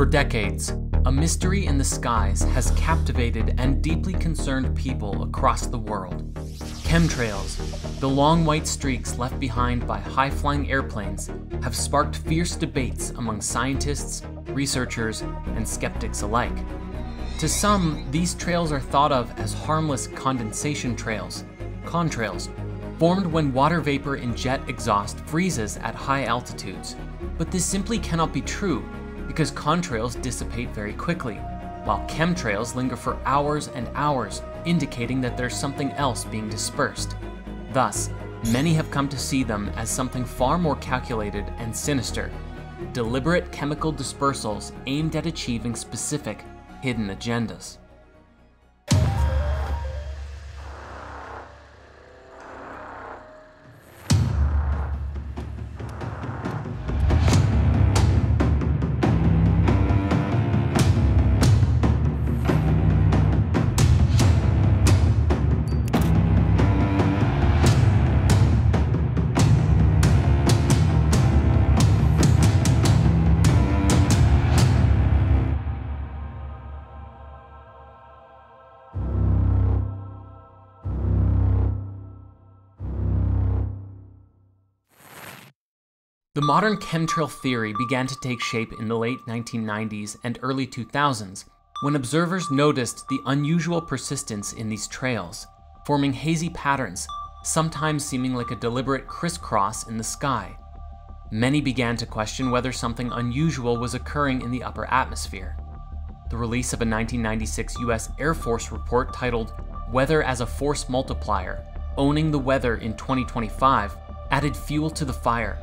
For decades, a mystery in the skies has captivated and deeply concerned people across the world. Chemtrails, the long white streaks left behind by high-flying airplanes, have sparked fierce debates among scientists, researchers, and skeptics alike. To some, these trails are thought of as harmless condensation trails, contrails, formed when water vapor in jet exhaust freezes at high altitudes. But this simply cannot be true, because contrails dissipate very quickly, while chemtrails linger for hours and hours, indicating that there's something else being dispersed. Thus, many have come to see them as something far more calculated and sinister, deliberate chemical dispersals aimed at achieving specific, hidden agendas. The modern chemtrail theory began to take shape in the late 1990s and early 2000s, when observers noticed the unusual persistence in these trails, forming hazy patterns, sometimes seeming like a deliberate crisscross in the sky. Many began to question whether something unusual was occurring in the upper atmosphere. The release of a 1996 US Air Force report titled "Weather as a Force Multiplier: Owning the Weather in 2025" added fuel to the fire.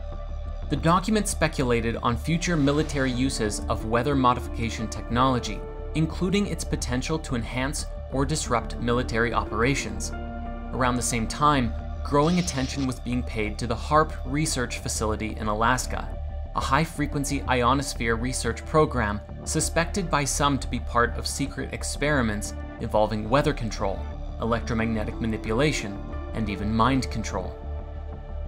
The document speculated on future military uses of weather modification technology, including its potential to enhance or disrupt military operations. Around the same time, growing attention was being paid to the HAARP research facility in Alaska, a high-frequency ionosphere research program suspected by some to be part of secret experiments involving weather control, electromagnetic manipulation, and even mind control.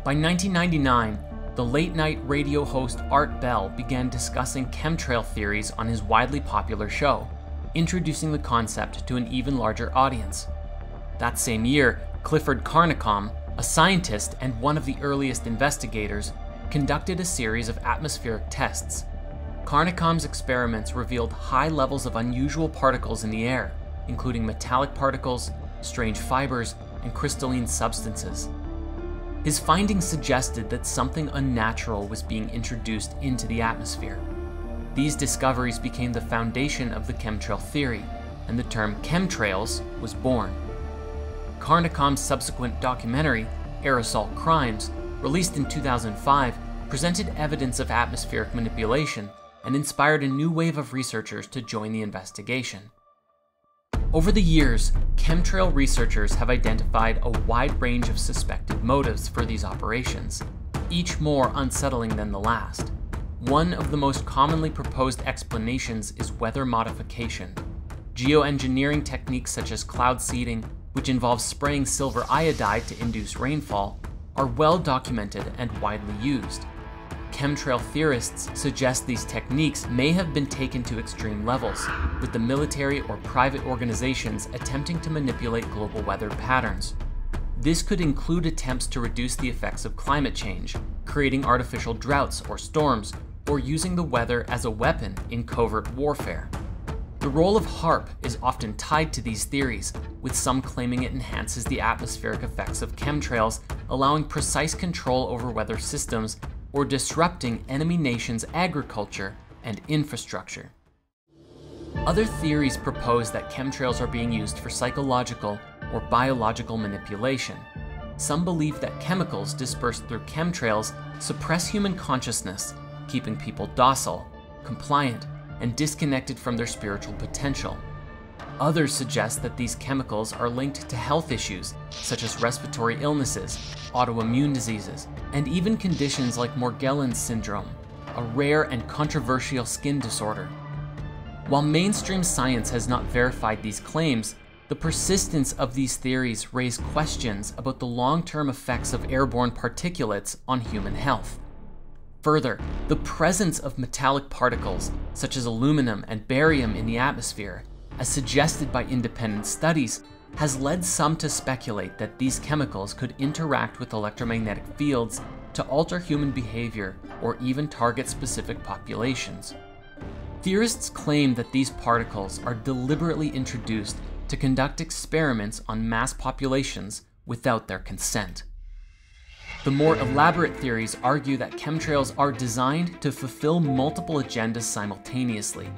By 1999, the late-night radio host Art Bell began discussing chemtrail theories on his widely popular show, introducing the concept to an even larger audience. That same year, Clifford Carnicom, a scientist and one of the earliest investigators, conducted a series of atmospheric tests. Carnicom's experiments revealed high levels of unusual particles in the air, including metallic particles, strange fibers, and crystalline substances. His findings suggested that something unnatural was being introduced into the atmosphere. These discoveries became the foundation of the chemtrail theory, and the term chemtrails was born. Carnicom's subsequent documentary, Aerosol Crimes, released in 2005, presented evidence of atmospheric manipulation and inspired a new wave of researchers to join the investigation. Over the years, chemtrail researchers have identified a wide range of suspected motives for these operations, each more unsettling than the last. One of the most commonly proposed explanations is weather modification. Geoengineering techniques such as cloud seeding, which involves spraying silver iodide to induce rainfall, are well documented and widely used. Chemtrail theorists suggest these techniques may have been taken to extreme levels, with the military or private organizations attempting to manipulate global weather patterns. This could include attempts to reduce the effects of climate change, creating artificial droughts or storms, or using the weather as a weapon in covert warfare. The role of HAARP is often tied to these theories, with some claiming it enhances the atmospheric effects of chemtrails, allowing precise control over weather systems or disrupting enemy nations' agriculture and infrastructure. Other theories propose that chemtrails are being used for psychological or biological manipulation. Some believe that chemicals dispersed through chemtrails suppress human consciousness, keeping people docile, compliant, and disconnected from their spiritual potential. Others suggest that these chemicals are linked to health issues such as respiratory illnesses, autoimmune diseases, and even conditions like Morgellons syndrome, a rare and controversial skin disorder. While mainstream science has not verified these claims, the persistence of these theories raise questions about the long-term effects of airborne particulates on human health. Further, the presence of metallic particles, such as aluminum and barium in the atmosphere, as suggested by independent studies, has led some to speculate that these chemicals could interact with electromagnetic fields to alter human behavior or even target specific populations. Theorists claim that these particles are deliberately introduced to conduct experiments on mass populations without their consent. The more elaborate theories argue that chemtrails are designed to fulfill multiple agendas simultaneously.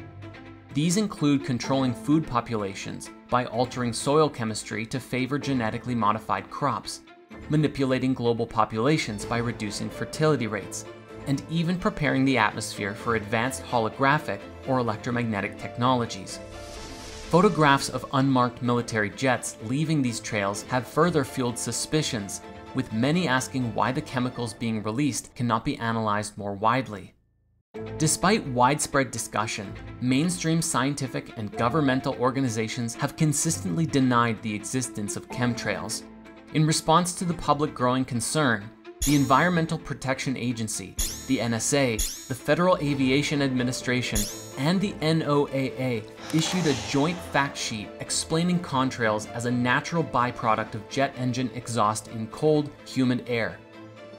These include controlling food populations by altering soil chemistry to favor genetically modified crops, manipulating global populations by reducing fertility rates, and even preparing the atmosphere for advanced holographic or electromagnetic technologies. Photographs of unmarked military jets leaving these trails have further fueled suspicions, with many asking why the chemicals being released cannot be analyzed more widely. Despite widespread discussion, mainstream scientific and governmental organizations have consistently denied the existence of chemtrails. In response to the public growing concern, the Environmental Protection Agency, the NSA, the Federal Aviation Administration, and the NOAA issued a joint fact sheet explaining contrails as a natural byproduct of jet engine exhaust in cold, humid air.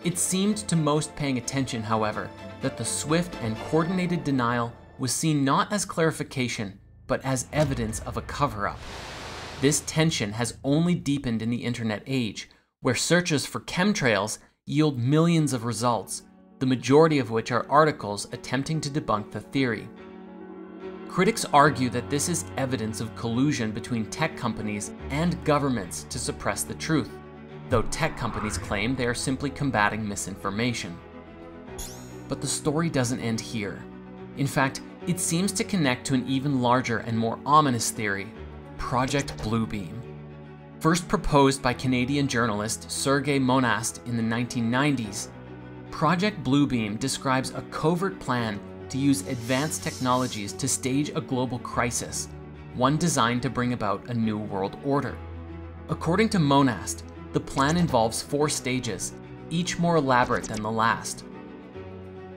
It seemed to most paying attention, however, that the swift and coordinated denial was seen not as clarification, but as evidence of a cover-up. This tension has only deepened in the internet age, where searches for chemtrails yield millions of results, the majority of which are articles attempting to debunk the theory. Critics argue that this is evidence of collusion between tech companies and governments to suppress the truth, though tech companies claim they are simply combating misinformation. But the story doesn't end here. In fact, it seems to connect to an even larger and more ominous theory, Project Bluebeam. First proposed by Canadian journalist Sergei Monast in the 1990s, Project Bluebeam describes a covert plan to use advanced technologies to stage a global crisis, one designed to bring about a new world order. According to Monast, the plan involves 4 stages, each more elaborate than the last.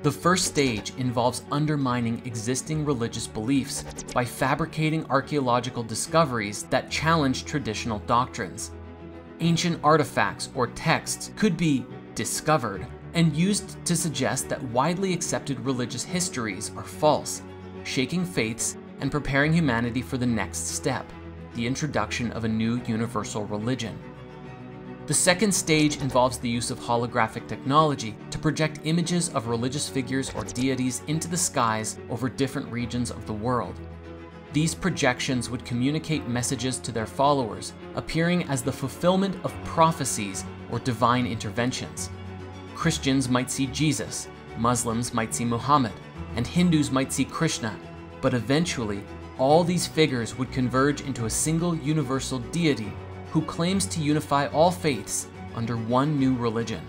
The first stage involves undermining existing religious beliefs by fabricating archaeological discoveries that challenge traditional doctrines. Ancient artifacts or texts could be discovered and used to suggest that widely accepted religious histories are false, shaking faiths and preparing humanity for the next step, the introduction of a new universal religion. The second stage involves the use of holographic technology to project images of religious figures or deities into the skies over different regions of the world. These projections would communicate messages to their followers, appearing as the fulfillment of prophecies or divine interventions. Christians might see Jesus, Muslims might see Muhammad, and Hindus might see Krishna, but eventually, all these figures would converge into a single universal deity who claims to unify all faiths under one new religion.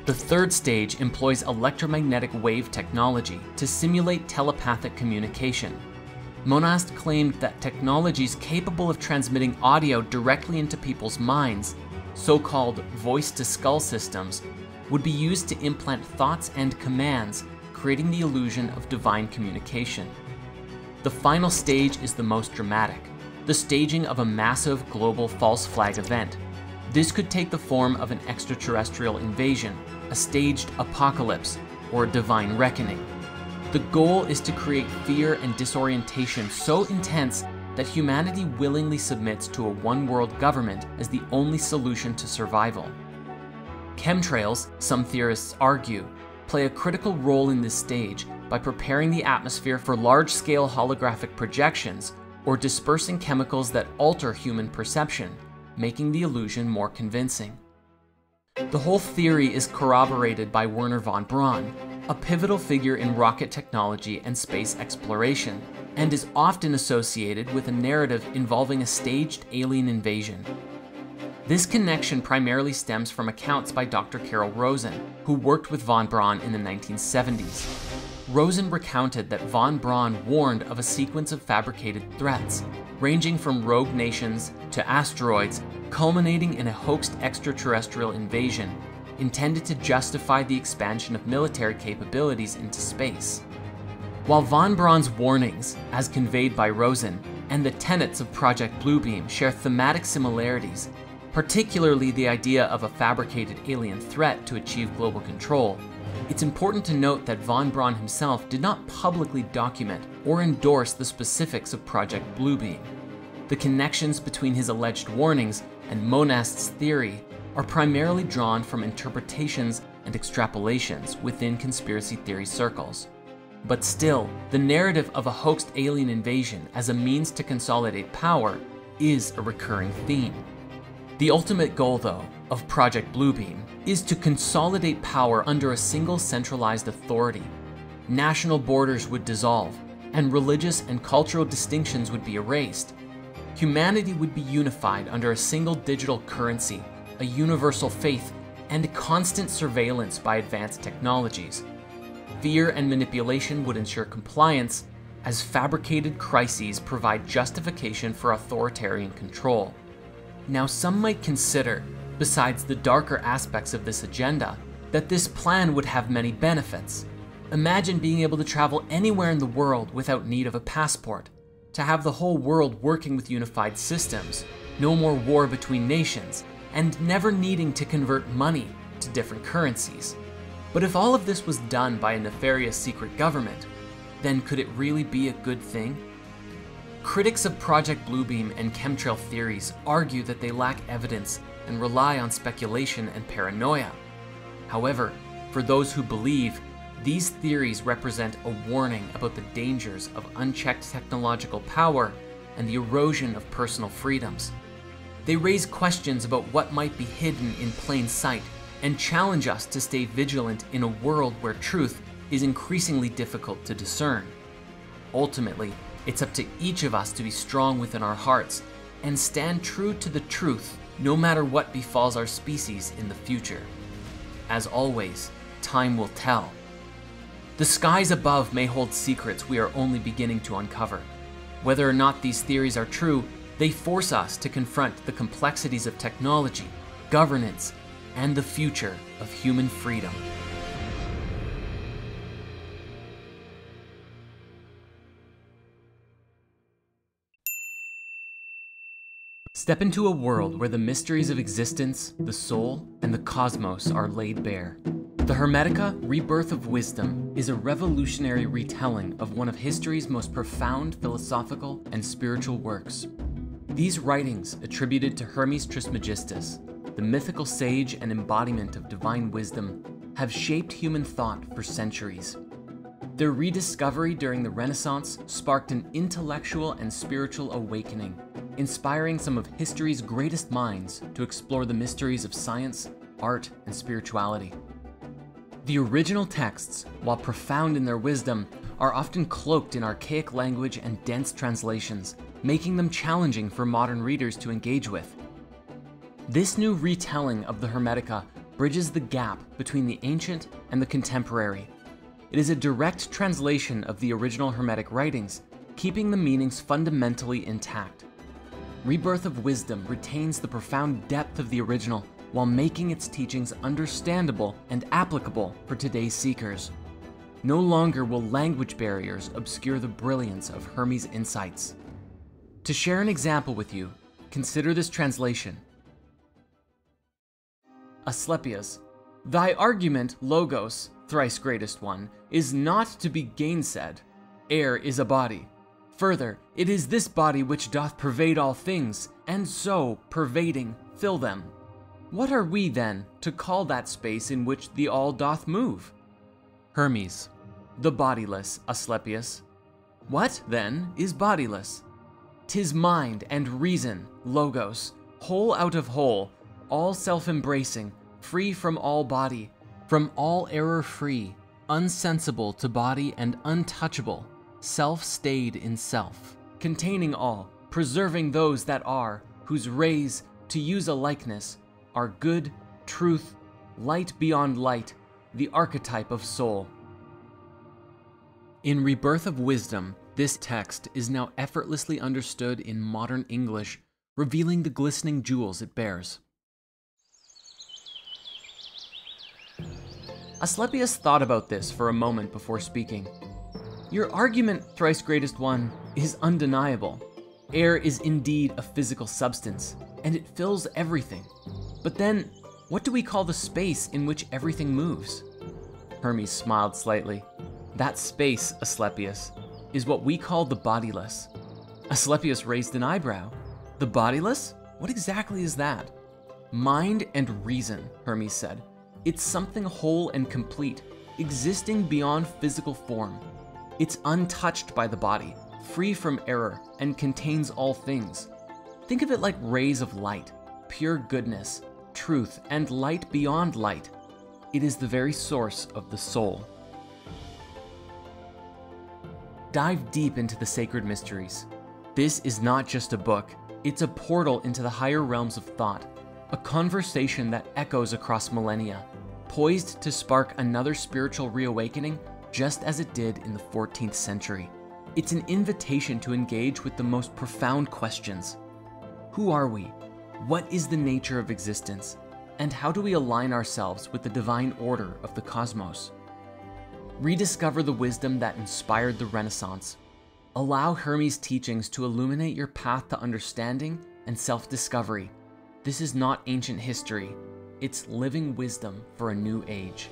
The third stage employs electromagnetic wave technology to simulate telepathic communication. Monast claimed that technologies capable of transmitting audio directly into people's minds, so-called voice-to-skull systems, would be used to implant thoughts and commands, creating the illusion of divine communication. The final stage is the most dramatic, the staging of a massive global false flag event. This could take the form of an extraterrestrial invasion, a staged apocalypse, or a divine reckoning. The goal is to create fear and disorientation so intense that humanity willingly submits to a one-world government as the only solution to survival. Chemtrails, some theorists argue, play a critical role in this stage by preparing the atmosphere for large-scale holographic projections or dispersing chemicals that alter human perception, making the illusion more convincing. The whole theory is corroborated by Werner Von Braun, a pivotal figure in rocket technology and space exploration, and is often associated with a narrative involving a staged alien invasion. This connection primarily stems from accounts by Dr. Carol Rosen, who worked with Von Braun in the 1970s. Rosen recounted that Von Braun warned of a sequence of fabricated threats, ranging from rogue nations to asteroids, culminating in a hoaxed extraterrestrial invasion, intended to justify the expansion of military capabilities into space. While von Braun's warnings, as conveyed by Rosen, and the tenets of Project Bluebeam share thematic similarities, particularly the idea of a fabricated alien threat to achieve global control, it's important to note that von Braun himself did not publicly document or endorse the specifics of Project Bluebeam. The connections between his alleged warnings and Monast's theory are primarily drawn from interpretations and extrapolations within conspiracy theory circles. But still, the narrative of a hoaxed alien invasion as a means to consolidate power is a recurring theme. The ultimate goal, though, of Project Bluebeam is to consolidate power under a single centralized authority. National borders would dissolve, and religious and cultural distinctions would be erased. Humanity would be unified under a single digital currency, a universal faith, and constant surveillance by advanced technologies. Fear and manipulation would ensure compliance, as fabricated crises provide justification for authoritarian control. Now, some might consider, besides the darker aspects of this agenda, that this plan would have many benefits. Imagine being able to travel anywhere in the world without need of a passport, to have the whole world working with unified systems, no more war between nations, and never needing to convert money to different currencies. But if all of this was done by a nefarious secret government, then could it really be a good thing? Critics of Project Bluebeam and chemtrail theories argue that they lack evidence and rely on speculation and paranoia. However, for those who believe, these theories represent a warning about the dangers of unchecked technological power and the erosion of personal freedoms. They raise questions about what might be hidden in plain sight and challenge us to stay vigilant in a world where truth is increasingly difficult to discern. Ultimately, it's up to each of us to be strong within our hearts and stand true to the truth, no matter what befalls our species in the future. As always, time will tell. The skies above may hold secrets we are only beginning to uncover. Whether or not these theories are true, they force us to confront the complexities of technology, governance, and the future of human freedom. Step into a world where the mysteries of existence, the soul, and the cosmos are laid bare. The Hermetica, Rebirth of Wisdom, is a revolutionary retelling of one of history's most profound philosophical and spiritual works. These writings, attributed to Hermes Trismegistus, the mythical sage and embodiment of divine wisdom, have shaped human thought for centuries. Their rediscovery during the Renaissance sparked an intellectual and spiritual awakening, inspiring some of history's greatest minds to explore the mysteries of science, art, and spirituality. The original texts, while profound in their wisdom, are often cloaked in archaic language and dense translations, making them challenging for modern readers to engage with. This new retelling of the Hermetica bridges the gap between the ancient and the contemporary. It is a direct translation of the original Hermetic writings, keeping the meanings fundamentally intact. Rebirth of Wisdom retains the profound depth of the original while making its teachings understandable and applicable for today's seekers. No longer will language barriers obscure the brilliance of Hermes' insights. To share an example with you, consider this translation. Asclepius, thy argument, Logos, thrice greatest one, is not to be gainsaid. Air is a body. Further, it is this body which doth pervade all things, and so, pervading, fill them. What are we, then, to call that space in which the all doth move? Hermes, the bodiless, Asclepius. What, then, is bodiless? 'Tis mind and reason, Logos, whole out of whole, all self-embracing, free from all body, from all error free, unsensible to body and untouchable, self-stayed in self, containing all, preserving those that are, whose rays, to use a likeness, are good, truth, light beyond light, the archetype of soul. In Rebirth of Wisdom, this text is now effortlessly understood in modern English, revealing the glistening jewels it bears. Asclepius thought about this for a moment before speaking. Your argument, thrice greatest one, is undeniable. Air is indeed a physical substance, and it fills everything. But then, what do we call the space in which everything moves? Hermes smiled slightly. That space, Asclepius, is what we call the bodiless. Asclepius raised an eyebrow. The bodiless? What exactly is that? Mind and reason, Hermes said. It's something whole and complete, existing beyond physical form. It's untouched by the body, free from error, and contains all things. Think of it like rays of light, pure goodness, truth, and light beyond light. It is the very source of the soul. Dive deep into the sacred mysteries. This is not just a book, it's a portal into the higher realms of thought, a conversation that echoes across millennia, poised to spark another spiritual reawakening just as it did in the 14th century. It's an invitation to engage with the most profound questions. Who are we? What is the nature of existence? And how do we align ourselves with the divine order of the cosmos? Rediscover the wisdom that inspired the Renaissance. Allow Hermes' teachings to illuminate your path to understanding and self-discovery. This is not ancient history. It's living wisdom for a new age.